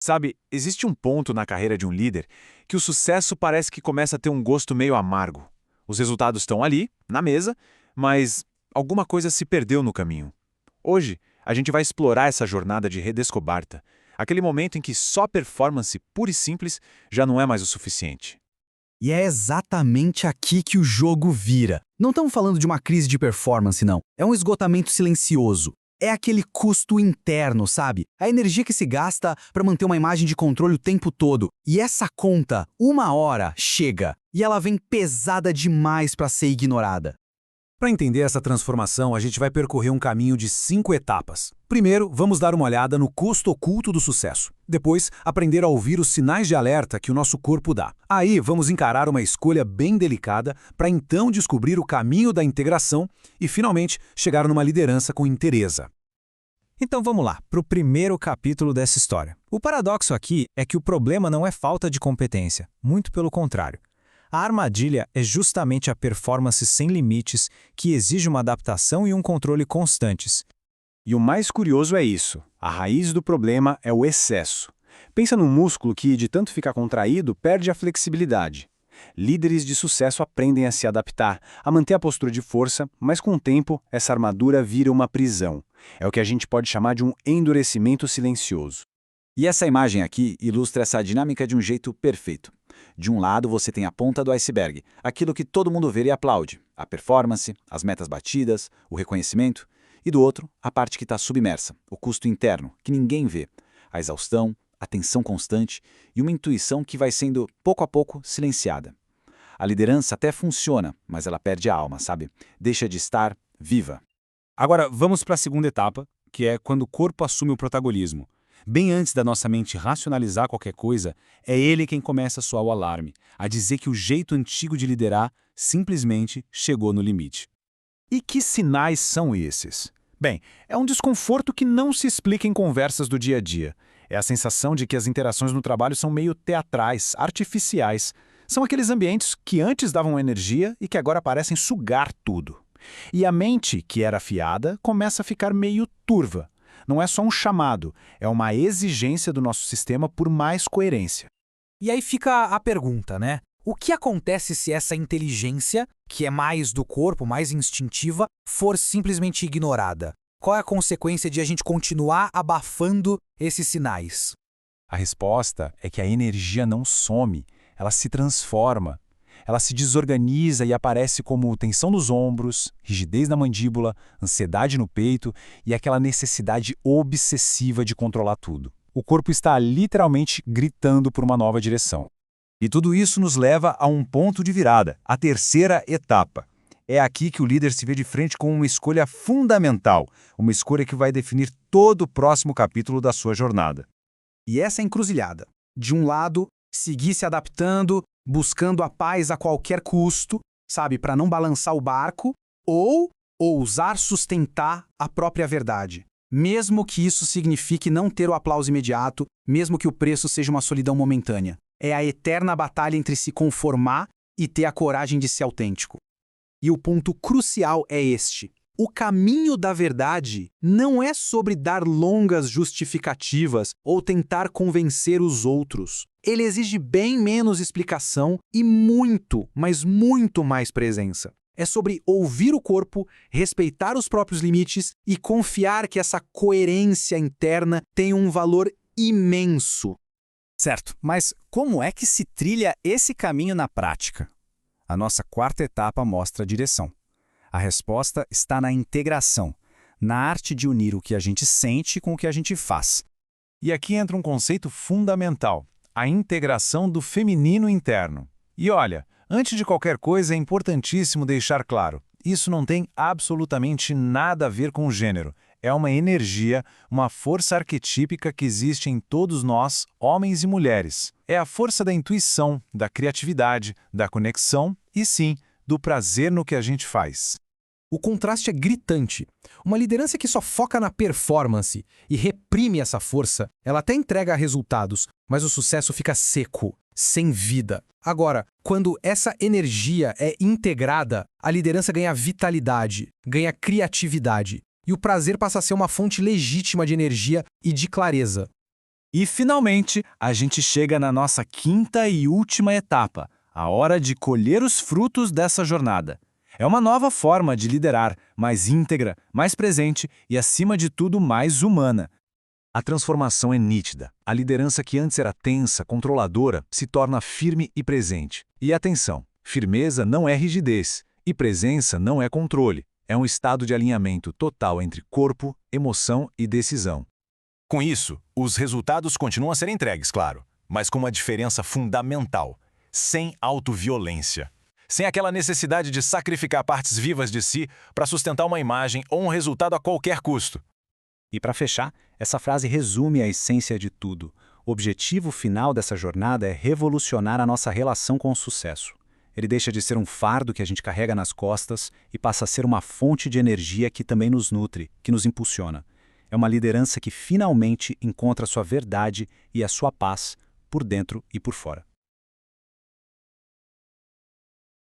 Sabe, existe um ponto na carreira de um líder que o sucesso parece que começa a ter um gosto meio amargo. Os resultados estão ali, na mesa, mas alguma coisa se perdeu no caminho. Hoje, a gente vai explorar essa jornada de redescoberta, aquele momento em que só performance pura e simples já não é mais o suficiente. E é exatamente aqui que o jogo vira. Não estamos falando de uma crise de performance, não. É um esgotamento silencioso. É aquele custo interno, sabe? A energia que se gasta para manter uma imagem de controle o tempo todo. E essa conta, uma hora, chega. E ela vem pesada demais para ser ignorada. Para entender essa transformação, a gente vai percorrer um caminho de 5 etapas. Primeiro, vamos dar uma olhada no custo oculto do sucesso. Depois, aprender a ouvir os sinais de alerta que o nosso corpo dá. Aí, vamos encarar uma escolha bem delicada para então descobrir o caminho da integração e, finalmente, chegar numa liderança com inteireza. Então vamos lá, para o primeiro capítulo dessa história. O paradoxo aqui é que o problema não é falta de competência, muito pelo contrário. A armadilha é justamente a performance sem limites que exige uma adaptação e um controle constantes. E o mais curioso é isso: a raiz do problema é o excesso. Pensa num músculo que, de tanto ficar contraído, perde a flexibilidade. Líderes de sucesso aprendem a se adaptar, a manter a postura de força, mas com o tempo, essa armadura vira uma prisão. É o que a gente pode chamar de um endurecimento silencioso. E essa imagem aqui ilustra essa dinâmica de um jeito perfeito. De um lado, você tem a ponta do iceberg, aquilo que todo mundo vê e aplaude, a performance, as metas batidas, o reconhecimento. E do outro, a parte que está submersa, o custo interno, que ninguém vê, a exaustão, a tensão constante e uma intuição que vai sendo, pouco a pouco, silenciada. A liderança até funciona, mas ela perde a alma, sabe? Deixa de estar viva. Agora, vamos para a segunda etapa, que é quando o corpo assume o protagonismo. Bem antes da nossa mente racionalizar qualquer coisa, é ele quem começa a soar o alarme, a dizer que o jeito antigo de liderar simplesmente chegou no limite. E que sinais são esses? Bem, é um desconforto que não se explica em conversas do dia a dia. É a sensação de que as interações no trabalho são meio teatrais, artificiais. São aqueles ambientes que antes davam energia e que agora parecem sugar tudo. E a mente, que era afiada, começa a ficar meio turva. Não é só um chamado, é uma exigência do nosso sistema por mais coerência. E aí fica a pergunta, né? O que acontece se essa inteligência, que é mais do corpo, mais instintiva, for simplesmente ignorada? Qual é a consequência de a gente continuar abafando esses sinais? A resposta é que a energia não some, ela se transforma. Ela se desorganiza e aparece como tensão nos ombros, rigidez na mandíbula, ansiedade no peito e aquela necessidade obsessiva de controlar tudo. O corpo está literalmente gritando por uma nova direção. E tudo isso nos leva a um ponto de virada, a terceira etapa. É aqui que o líder se vê de frente com uma escolha fundamental, uma escolha que vai definir todo o próximo capítulo da sua jornada. E essa encruzilhada. De um lado, seguir se adaptando, buscando a paz a qualquer custo, sabe, para não balançar o barco, ou ousar sustentar a própria verdade. Mesmo que isso signifique não ter o aplauso imediato, mesmo que o preço seja uma solidão momentânea. É a eterna batalha entre se conformar e ter a coragem de ser autêntico. E o ponto crucial é este. O caminho da verdade não é sobre dar longas justificativas ou tentar convencer os outros. Ele exige bem menos explicação e muito, mas muito mais presença. É sobre ouvir o corpo, respeitar os próprios limites e confiar que essa coerência interna tem um valor imenso. Certo, mas como é que se trilha esse caminho na prática? A nossa quarta etapa mostra a direção. A resposta está na integração, na arte de unir o que a gente sente com o que a gente faz. E aqui entra um conceito fundamental, a integração do feminino interno. E olha, antes de qualquer coisa é importantíssimo deixar claro, isso não tem absolutamente nada a ver com o gênero. É uma energia, uma força arquetípica que existe em todos nós, homens e mulheres. É a força da intuição, da criatividade, da conexão e, sim, do prazer no que a gente faz. O contraste é gritante. Uma liderança que só foca na performance e reprime essa força, ela até entrega resultados, mas o sucesso fica seco, sem vida. Agora, quando essa energia é integrada, a liderança ganha vitalidade, ganha criatividade, e o prazer passa a ser uma fonte legítima de energia e de clareza. E, finalmente, a gente chega na nossa quinta e última etapa, a hora de colher os frutos dessa jornada. É uma nova forma de liderar, mais íntegra, mais presente e, acima de tudo, mais humana. A transformação é nítida. A liderança que antes era tensa, controladora, se torna firme e presente. E atenção, firmeza não é rigidez, e presença não é controle. É um estado de alinhamento total entre corpo, emoção e decisão. Com isso, os resultados continuam a ser entregues, claro, mas com uma diferença fundamental: sem autoviolência. Sem aquela necessidade de sacrificar partes vivas de si para sustentar uma imagem ou um resultado a qualquer custo. E para fechar, essa frase resume a essência de tudo. O objetivo final dessa jornada é revolucionar a nossa relação com o sucesso. Ele deixa de ser um fardo que a gente carrega nas costas e passa a ser uma fonte de energia que também nos nutre, que nos impulsiona. É uma liderança que finalmente encontra sua verdade e a sua paz por dentro e por fora.